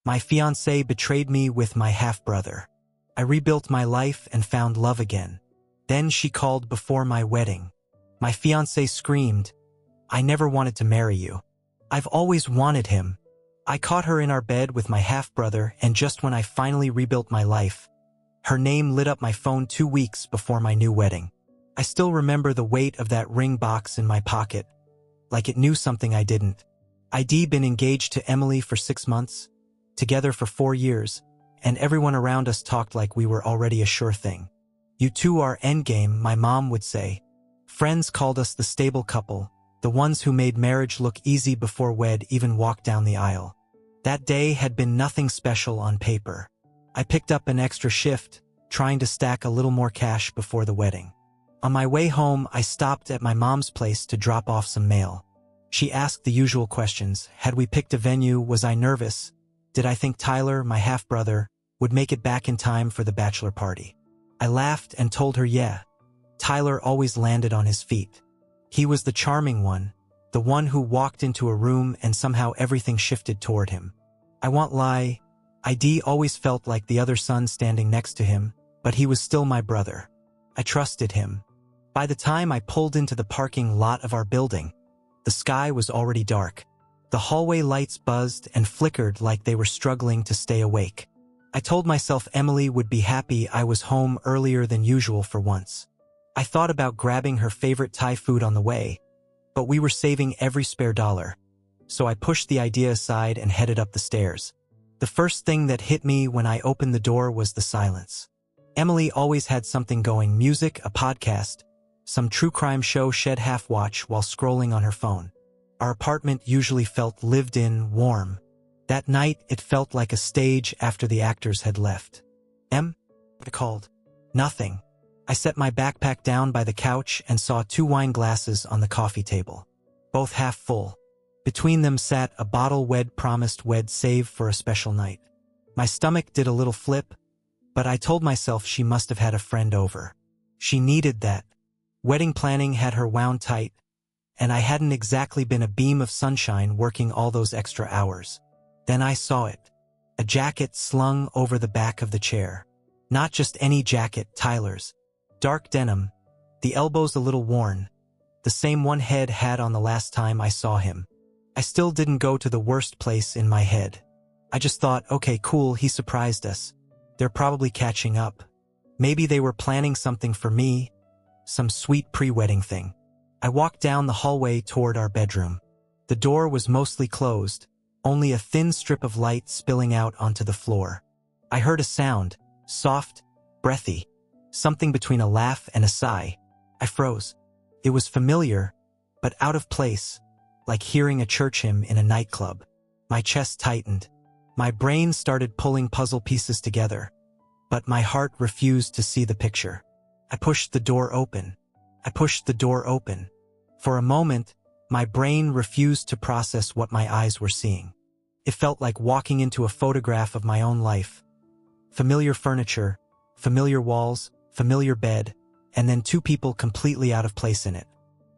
My fiancée betrayed me with my half-brother. I rebuilt my life and found love again. Then she called before my wedding. My fiancée screamed, "I never wanted to marry you. I've always wanted him." I caught her in our bed with my half-brother, and just when I finally rebuilt my life, her name lit up my phone 2 weeks before my new wedding. I still remember the weight of that ring box in my pocket, like it knew something I didn't. I'd been engaged to Emily for 6 months, together for 4 years, and everyone around us talked like we were already a sure thing. "You two are endgame," my mom would say. Friends called us the stable couple, the ones who made marriage look easy before we'd even walked down the aisle. That day had been nothing special on paper. I picked up an extra shift, trying to stack a little more cash before the wedding. On my way home, I stopped at my mom's place to drop off some mail. She asked the usual questions. Had we picked a venue? Was I nervous? Did I think Tyler, my half-brother, would make it back in time for the bachelor party? I laughed and told her yeah. Tyler always landed on his feet. He was the charming one, the one who walked into a room and somehow everything shifted toward him. I won't lie, I always felt like the other son standing next to him, but he was still my brother. I trusted him. By the time I pulled into the parking lot of our building, the sky was already dark. The hallway lights buzzed and flickered like they were struggling to stay awake. I told myself Emily would be happy I was home earlier than usual for once. I thought about grabbing her favorite Thai food on the way, but we were saving every spare dollar. So I pushed the idea aside and headed up the stairs. The first thing that hit me when I opened the door was the silence. Emily always had something going: music, a podcast, some true crime show she'd half-watch while scrolling on her phone. Our apartment usually felt lived in, warm. That night, it felt like a stage after the actors had left. I called. Nothing. I set my backpack down by the couch and saw 2 wine glasses on the coffee table, both half full. Between them sat a bottle we'd promised we'd save for a special night. My stomach did a little flip, but I told myself she must have had a friend over. She needed that. Wedding planning had her wound tight, and I hadn't exactly been a beam of sunshine working all those extra hours. Then I saw it. A jacket slung over the back of the chair. Not just any jacket, Tyler's. Dark denim, the elbows a little worn, the same one Head had on the last time I saw him. I still didn't go to the worst place in my head. I just thought, okay, cool, he surprised us. They're probably catching up. Maybe they were planning something for me, some sweet pre-wedding thing. I walked down the hallway toward our bedroom. The door was mostly closed, only a thin strip of light spilling out onto the floor. I heard a sound, soft, breathy. Something between a laugh and a sigh. I froze. It was familiar, but out of place, like hearing a church hymn in a nightclub. My chest tightened. My brain started pulling puzzle pieces together, but my heart refused to see the picture. I pushed the door open. I pushed the door open. For a moment, my brain refused to process what my eyes were seeing. It felt like walking into a photograph of my own life. Familiar furniture, familiar walls, familiar bed, and then 2 people completely out of place in it.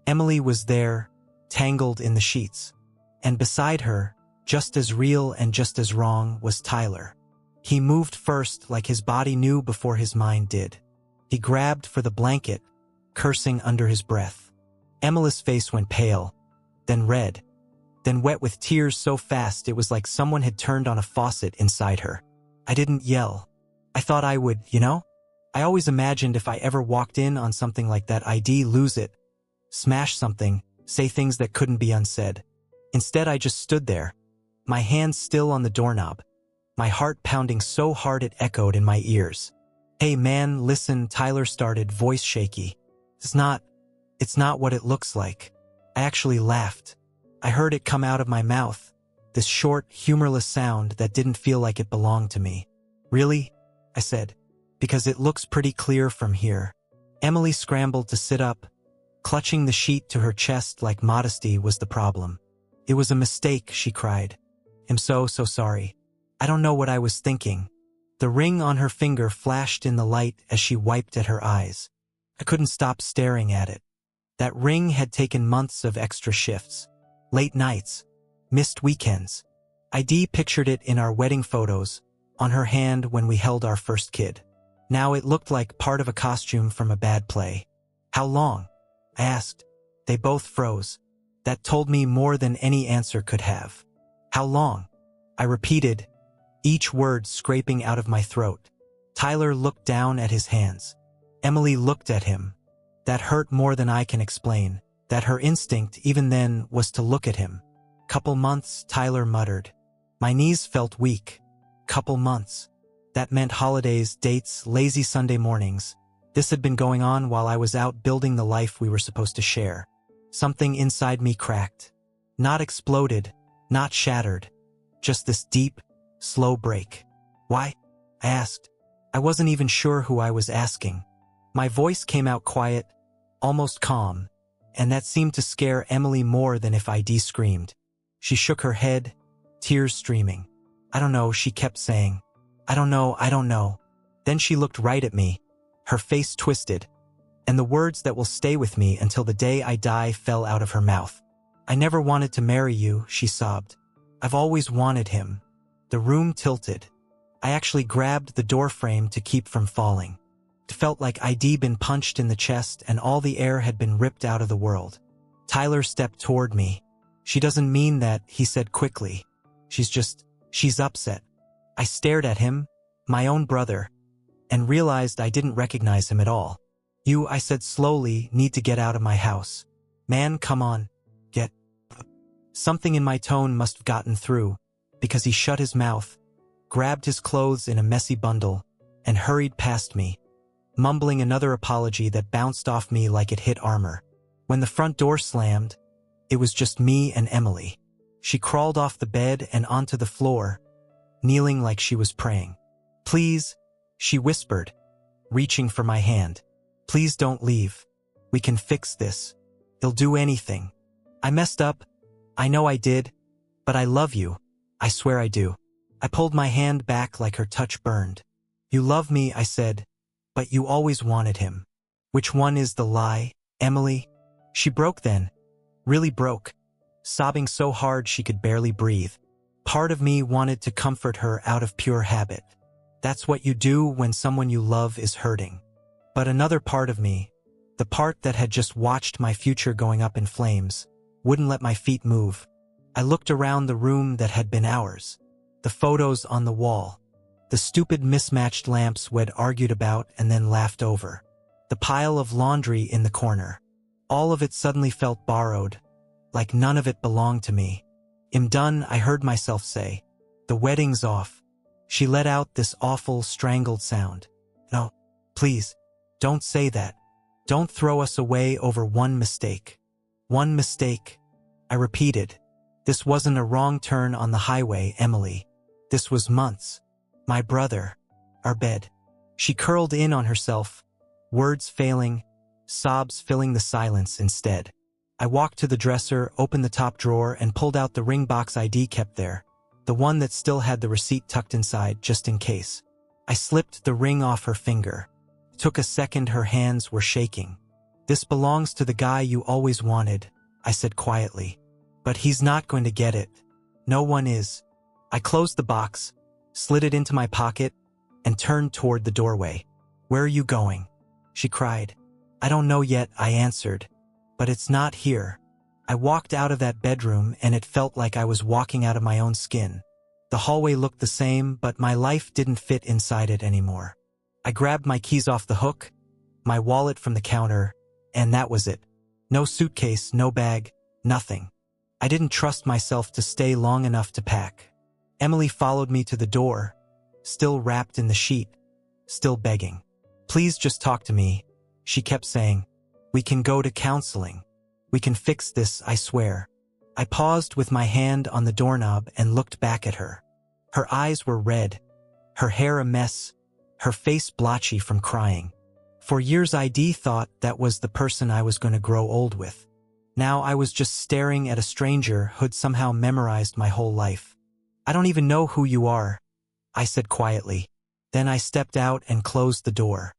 Emily was there, tangled in the sheets. And beside her, just as real and just as wrong, was Tyler. He moved first, like his body knew before his mind did. He grabbed for the blanket, cursing under his breath. Emily's face went pale, then red, then wet with tears so fast it was like someone had turned on a faucet inside her. I didn't yell. I thought I would, you know? I always imagined if I ever walked in on something like that, I'd lose it, smash something, say things that couldn't be unsaid. Instead, I just stood there, my hands still on the doorknob, my heart pounding so hard it echoed in my ears. "Hey man, listen," Tyler started, voice shaky. It's not what it looks like." I actually laughed. I heard it come out of my mouth, this short, humorless sound that didn't feel like it belonged to me. "Really?" I said. "Because it looks pretty clear from here." Emily scrambled to sit up, clutching the sheet to her chest like modesty was the problem. "It was a mistake," she cried. "I'm so sorry. I don't know what I was thinking." The ring on her finger flashed in the light as she wiped at her eyes. I couldn't stop staring at it. That ring had taken months of extra shifts, late nights, missed weekends. ID pictured it in our wedding photos, on her hand when we held our first kid. Now it looked like part of a costume from a bad play. How long? I asked. They both froze. That told me more than any answer could have. How long? I repeated, each word scraping out of my throat. Tyler looked down at his hands. Emily looked at him. That hurt more than I can explain. That her instinct, even then, was to look at him. Couple months, Tyler muttered. My knees felt weak. Couple months. That meant holidays, dates, lazy Sunday mornings. This had been going on while I was out building the life we were supposed to share. Something inside me cracked. Not exploded, not shattered. Just this deep, slow break. Why? I asked. I wasn't even sure who I was asking. My voice came out quiet, almost calm, and that seemed to scare Emily more than if ID screamed. She shook her head, tears streaming. I don't know, she kept saying. I don't know. Then she looked right at me, her face twisted, and the words that will stay with me until the day I die fell out of her mouth. I never wanted to marry you, she sobbed. I've always wanted him. The room tilted. I actually grabbed the door frame to keep from falling. It felt like I'd been punched in the chest and all the air had been ripped out of the world. Tyler stepped toward me. She doesn't mean that, he said quickly. She's upset. I stared at him, my own brother, and realized I didn't recognize him at all. You, I said slowly, need to get out of my house. Man, come on, get. Something in my tone must have gotten through, because he shut his mouth, grabbed his clothes in a messy bundle, and hurried past me, mumbling another apology that bounced off me like it hit armor. When the front door slammed, it was just me and Emily. She crawled off the bed and onto the floor, kneeling like she was praying. Please, she whispered, reaching for my hand. Please don't leave. We can fix this. He'll do anything. I messed up. I know I did. But I love you. I swear I do. I pulled my hand back like her touch burned. You love me, I said, but you always wanted him. Which one is the lie, Emily? She broke then. Really broke. Sobbing so hard she could barely breathe. Part of me wanted to comfort her out of pure habit. That's what you do when someone you love is hurting. But another part of me, the part that had just watched my future going up in flames, wouldn't let my feet move. I looked around the room that had been ours. The photos on the wall. The stupid mismatched lamps we'd argued about and then laughed over. The pile of laundry in the corner. All of it suddenly felt borrowed, like none of it belonged to me. I'm done, I heard myself say. The wedding's off. She let out this awful, strangled sound. No, please, don't say that. Don't throw us away over one mistake. One mistake. I repeated. This wasn't a wrong turn on the highway, Emily. This was months. My brother. Our bed. She curled in on herself, words failing, sobs filling the silence instead. I walked to the dresser, opened the top drawer, and pulled out the ring box ID kept there, the one that still had the receipt tucked inside just in case. I slipped the ring off her finger. It took a second, her hands were shaking. This belongs to the guy you always wanted, I said quietly. But he's not going to get it. No one is. I closed the box, slid it into my pocket, and turned toward the doorway. Where are you going? She cried. I don't know yet, I answered. But it's not here. I walked out of that bedroom and it felt like I was walking out of my own skin. The hallway looked the same, but my life didn't fit inside it anymore. I grabbed my keys off the hook, my wallet from the counter, and that was it. No suitcase, no bag, nothing. I didn't trust myself to stay long enough to pack. Emily followed me to the door, still wrapped in the sheet, still begging. Please just talk to me, she kept saying. We can go to counseling. We can fix this, I swear. I paused with my hand on the doorknob and looked back at her. Her eyes were red, her hair a mess, her face blotchy from crying. For years ID thought that was the person I was going to grow old with. Now I was just staring at a stranger who'd somehow memorized my whole life. I don't even know who you are, I said quietly. Then I stepped out and closed the door.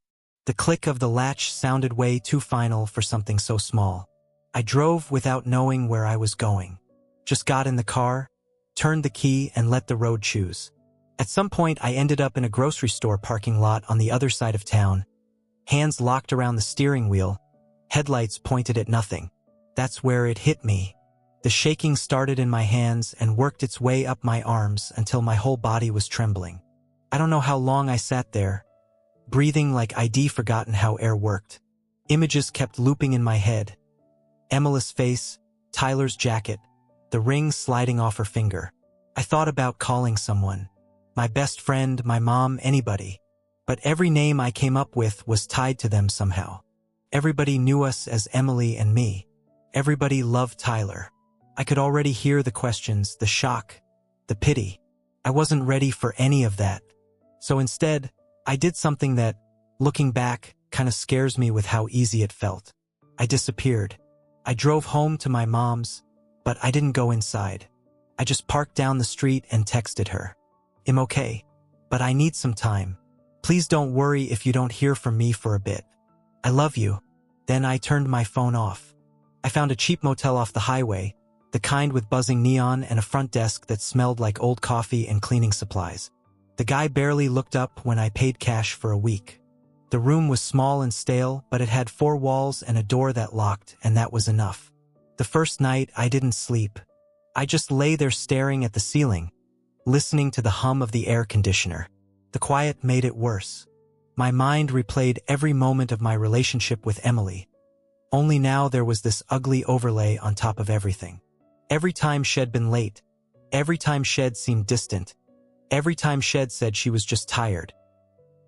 The click of the latch sounded way too final for something so small. I drove without knowing where I was going. Just got in the car, turned the key, and let the road choose. At some point, I ended up in a grocery store parking lot on the other side of town, hands locked around the steering wheel, headlights pointed at nothing. That's where it hit me. The shaking started in my hands and worked its way up my arms until my whole body was trembling. I don't know how long I sat there, breathing like I'd forgotten how air worked. Images kept looping in my head. Emily's face, Tyler's jacket, the ring sliding off her finger. I thought about calling someone. My best friend, my mom, anybody. But every name I came up with was tied to them somehow. Everybody knew us as Emily and me. Everybody loved Tyler. I could already hear the questions, the shock, the pity. I wasn't ready for any of that. So instead, I did something that, looking back, kind of scares me with how easy it felt. I disappeared. I drove home to my mom's, but I didn't go inside. I just parked down the street and texted her. I'm okay, but I need some time. Please don't worry if you don't hear from me for a bit. I love you. Then I turned my phone off. I found a cheap motel off the highway, the kind with buzzing neon and a front desk that smelled like old coffee and cleaning supplies. The guy barely looked up when I paid cash for a week. The room was small and stale, but it had 4 walls and a door that locked, and that was enough. The first night, I didn't sleep. I just lay there staring at the ceiling, listening to the hum of the air conditioner. The quiet made it worse. My mind replayed every moment of my relationship with Emily. Only now there was this ugly overlay on top of everything. Every time she'd been late, every time she'd seemed distant, every time she'd said she was just tired.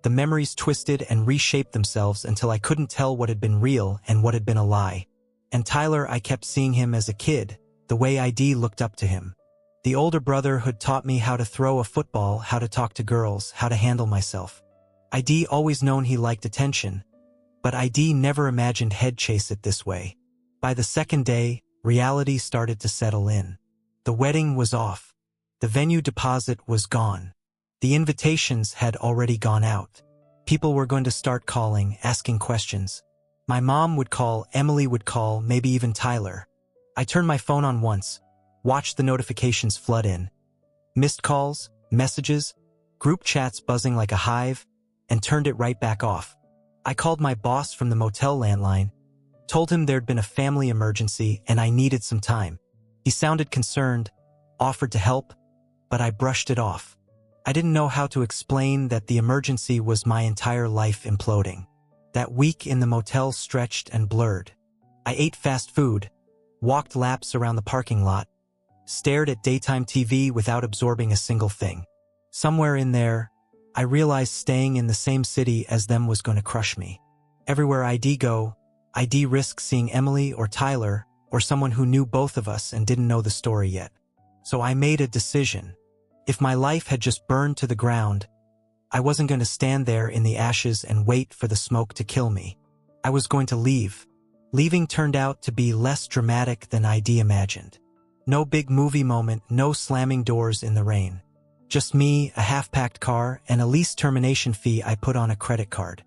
The memories twisted and reshaped themselves until I couldn't tell what had been real and what had been a lie. And Tyler, I kept seeing him as a kid, the way ID looked up to him. The older brother who'd taught me how to throw a football, how to talk to girls, how to handle myself. ID always known he liked attention, but ID never imagined he'd chase it this way. By the second day, reality started to settle in. The wedding was off. The venue deposit was gone. The invitations had already gone out. People were going to start calling, asking questions. My mom would call, Emily would call, maybe even Tyler. I turned my phone on once, watched the notifications flood in. Missed calls, messages, group chats buzzing like a hive, and turned it right back off. I called my boss from the motel landline, told him there'd been a family emergency and I needed some time. He sounded concerned, offered to help, but I brushed it off. I didn't know how to explain that the emergency was my entire life imploding. That week in the motel stretched and blurred. I ate fast food, walked laps around the parking lot, stared at daytime TV without absorbing a single thing. Somewhere in there, I realized staying in the same city as them was going to crush me. Everywhere I'd go, I'd risk seeing Emily or Tyler or someone who knew both of us and didn't know the story yet. So I made a decision. If my life had just burned to the ground, I wasn't going to stand there in the ashes and wait for the smoke to kill me. I was going to leave. Leaving turned out to be less dramatic than I'd imagined. No big movie moment, no slamming doors in the rain. Just me, a half-packed car, and a lease termination fee I put on a credit card.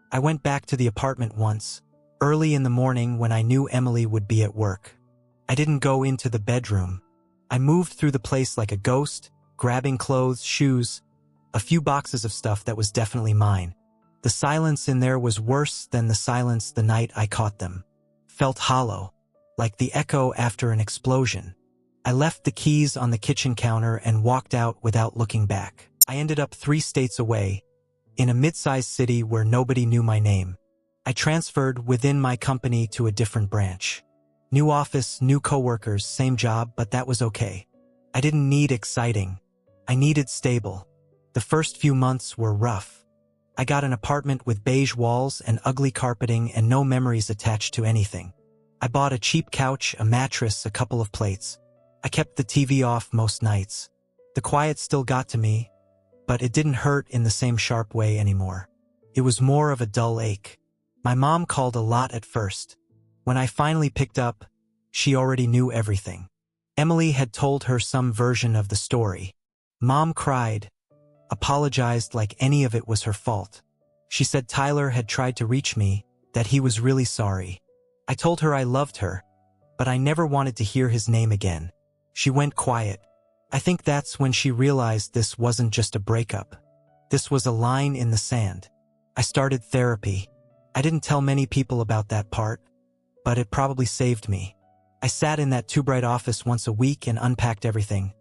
I went back to the apartment once, early in the morning when I knew Emily would be at work. I didn't go into the bedroom. I moved through the place like a ghost, grabbing clothes, shoes, a few boxes of stuff that was definitely mine. The silence in there was worse than the silence the night I caught them. Felt hollow, like the echo after an explosion. I left the keys on the kitchen counter and walked out without looking back. I ended up 3 states away, in a mid-sized city where nobody knew my name. I transferred within my company to a different branch. New office, new coworkers, same job, but that was okay. I didn't need exciting. I needed stable. The first few months were rough. I got an apartment with beige walls and ugly carpeting and no memories attached to anything. I bought a cheap couch, a mattress, a couple of plates. I kept the TV off most nights. The quiet still got to me, but it didn't hurt in the same sharp way anymore. It was more of a dull ache. My mom called a lot at first. When I finally picked up, she already knew everything. Emily had told her some version of the story. Mom cried, apologized like any of it was her fault. She said Tyler had tried to reach me, that he was really sorry. I told her I loved her, but I never wanted to hear his name again. She went quiet. I think that's when she realized this wasn't just a breakup. This was a line in the sand. I started therapy. I didn't tell many people about that part, but it probably saved me. I sat in that too bright office once a week and unpacked everything.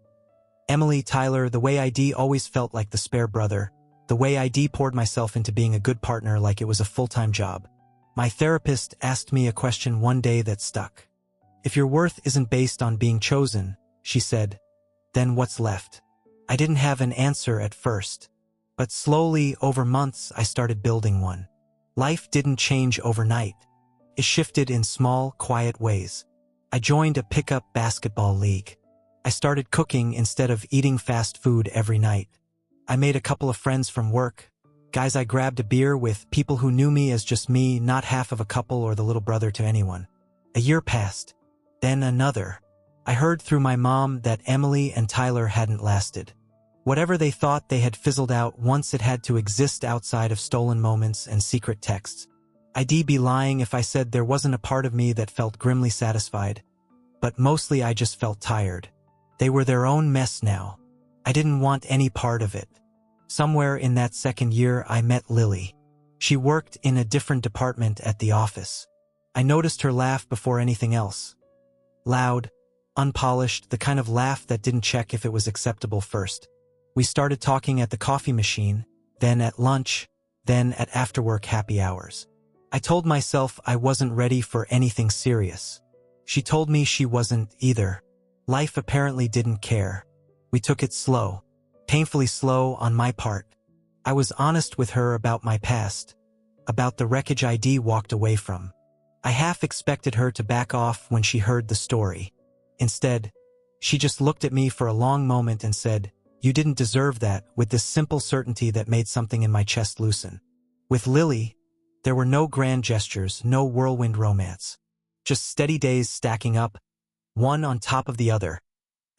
Emily, Tyler, the way I always felt like the spare brother. The way I poured myself into being a good partner like it was a full-time job. My therapist asked me a question one day that stuck. If your worth isn't based on being chosen, she said, then what's left? I didn't have an answer at first, but slowly, over months, I started building one. Life didn't change overnight. It shifted in small, quiet ways. I joined a pickup basketball league. I started cooking instead of eating fast food every night. I made a couple of friends from work, guys I grabbed a beer with, people who knew me as just me, not half of a couple or the little brother to anyone. A year passed, then another. I heard through my mom that Emily and Tyler hadn't lasted. Whatever they thought, they had fizzled out once it had to exist outside of stolen moments and secret texts. I'd be lying if I said there wasn't a part of me that felt grimly satisfied, but mostly I just felt tired. They were their own mess now. I didn't want any part of it. Somewhere in that second year, I met Lily. She worked in a different department at the office. I noticed her laugh before anything else. Loud, unpolished, the kind of laugh that didn't check if it was acceptable first. We started talking at the coffee machine, then at lunch, then at after-work happy hours. I told myself I wasn't ready for anything serious. She told me she wasn't either. Life apparently didn't care. We took it slow, painfully slow on my part. I was honest with her about my past, about the wreckage I'd walked away from. I half expected her to back off when she heard the story. Instead, she just looked at me for a long moment and said, "You didn't deserve that," with this simple certainty that made something in my chest loosen. With Lily, there were no grand gestures, no whirlwind romance. Just steady days stacking up, one on top of the other,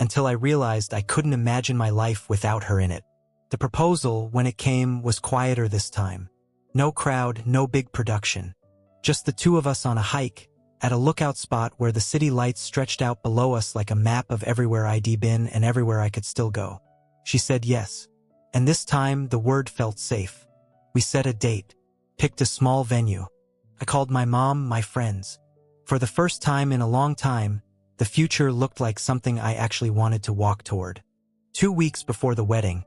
until I realized I couldn't imagine my life without her in it. The proposal, when it came, was quieter this time. No crowd, no big production. Just the two of us on a hike, at a lookout spot where the city lights stretched out below us like a map of everywhere I'd been and everywhere I could still go. She said yes. And this time, the word felt safe. We set a date, picked a small venue. I called my mom, my friends. For the first time in a long time, the future looked like something I actually wanted to walk toward. 2 weeks before the wedding,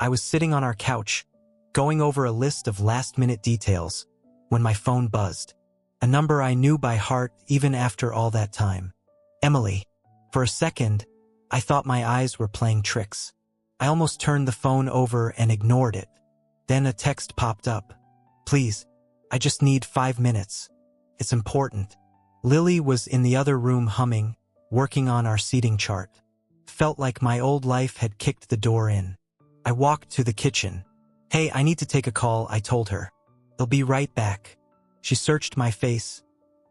I was sitting on our couch, going over a list of last-minute details, when my phone buzzed. A number I knew by heart even after all that time. Emily. For a second, I thought my eyes were playing tricks. I almost turned the phone over and ignored it. Then a text popped up. "Please, I just need 5 minutes. It's important." Lily was in the other room humming, working on our seating chart. Felt like my old life had kicked the door in. I walked to the kitchen. "Hey, I need to take a call," I told her. "They'll be right back." She searched my face,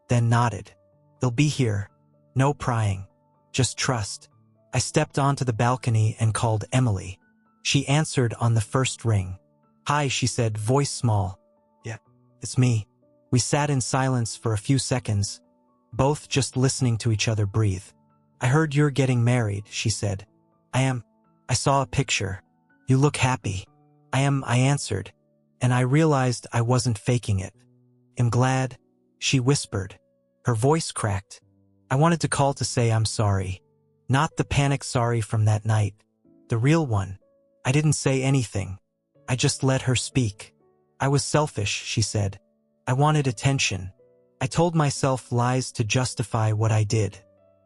then nodded. "They'll be here. No prying. Just trust." I stepped onto the balcony and called Emily. She answered on the first ring. "Hi," she said, voice small. "Yeah, it's me." We sat in silence for a few seconds, both just listening to each other breathe. "I heard you're getting married," she said. "I am. I saw a picture. You look happy." "I am," I answered, and I realized I wasn't faking it. "I'm glad," she whispered. Her voice cracked. I wanted to call to say I'm sorry. Not the panic sorry from that night. The real one. I didn't say anything. I just let her speak. "I was selfish," she said. "I wanted attention. I told myself lies to justify what I did.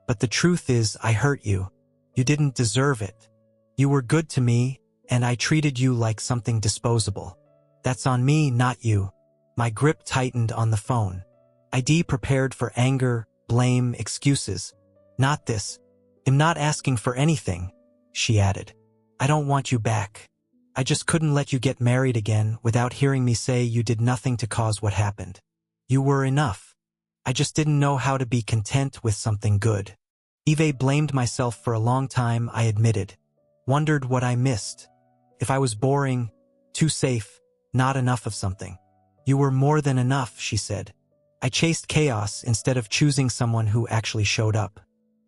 But the truth is, I hurt you. You didn't deserve it. You were good to me, and I treated you like something disposable. That's on me, not you." My grip tightened on the phone. I'd prepared for anger, blame, excuses. "Not this. I'm not asking for anything," she added. "I don't want you back. I just couldn't let you get married again without hearing me say you did nothing to cause what happened. You were enough. I just didn't know how to be content with something good." Eve blamed myself for a long time, I admitted. Wondered what I missed. If I was boring, too safe, not enough of something. "You were more than enough," she said. I chased chaos instead of choosing someone who actually showed up.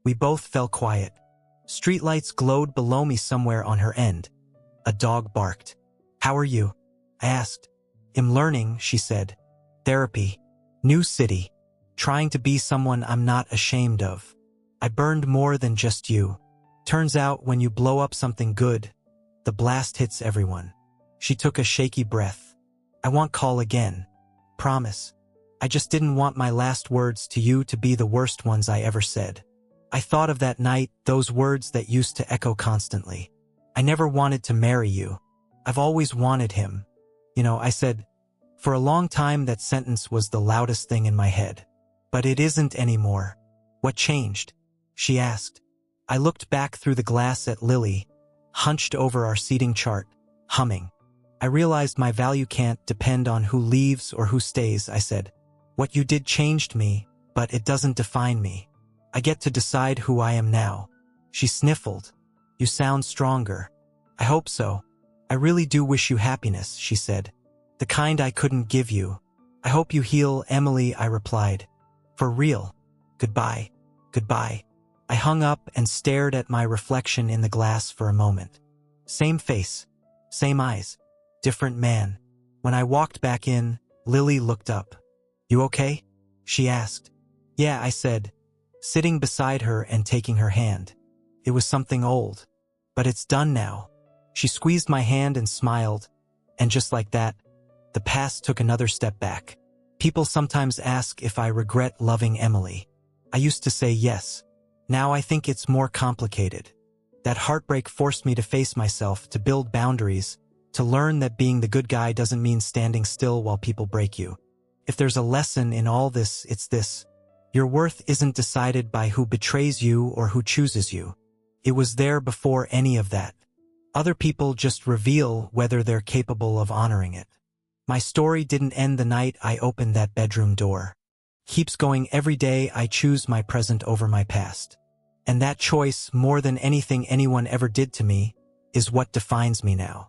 We both fell quiet. Streetlights glowed below me somewhere on her end. A dog barked. "How are you?" I asked. "I'm learning," she said. "Therapy. New city. Trying to be someone I'm not ashamed of. I burned more than just you. Turns out when you blow up something good, the blast hits everyone." She took a shaky breath. "I won't call again. Promise. I just didn't want my last words to you to be the worst ones I ever said." I thought of that night, those words that used to echo constantly. "I never wanted to marry you. I've always wanted him." I said. For a long time that sentence was the loudest thing in my head. "But it isn't anymore." "What changed?" she asked. I looked back through the glass at Lily, hunched over our seating chart, humming. "I realized my value can't depend on who leaves or who stays," I said. "What you did changed me, but it doesn't define me. I get to decide who I am now." She sniffled. "You sound stronger." "I hope so. I really do wish you happiness," she said. "The kind I couldn't give you. I hope you heal, Emily," I replied. "For real. Goodbye. Goodbye." I hung up and stared at my reflection in the glass for a moment. Same face, same eyes, different man. When I walked back in, Lily looked up. "You okay?" she asked. "Yeah," I said, sitting beside her and taking her hand. "It was something old. But it's done now." She squeezed my hand and smiled, and just like that, the past took another step back. People sometimes ask if I regret loving Emily. I used to say yes. Now I think it's more complicated. That heartbreak forced me to face myself, to build boundaries, to learn that being the good guy doesn't mean standing still while people break you. If there's a lesson in all this, it's this. Your worth isn't decided by who betrays you or who chooses you. It was there before any of that. Other people just reveal whether they're capable of honoring it. My story didn't end the night I opened that bedroom door. Keeps going. Every day I choose my present over my past. And that choice, more than anything anyone ever did to me, is what defines me now.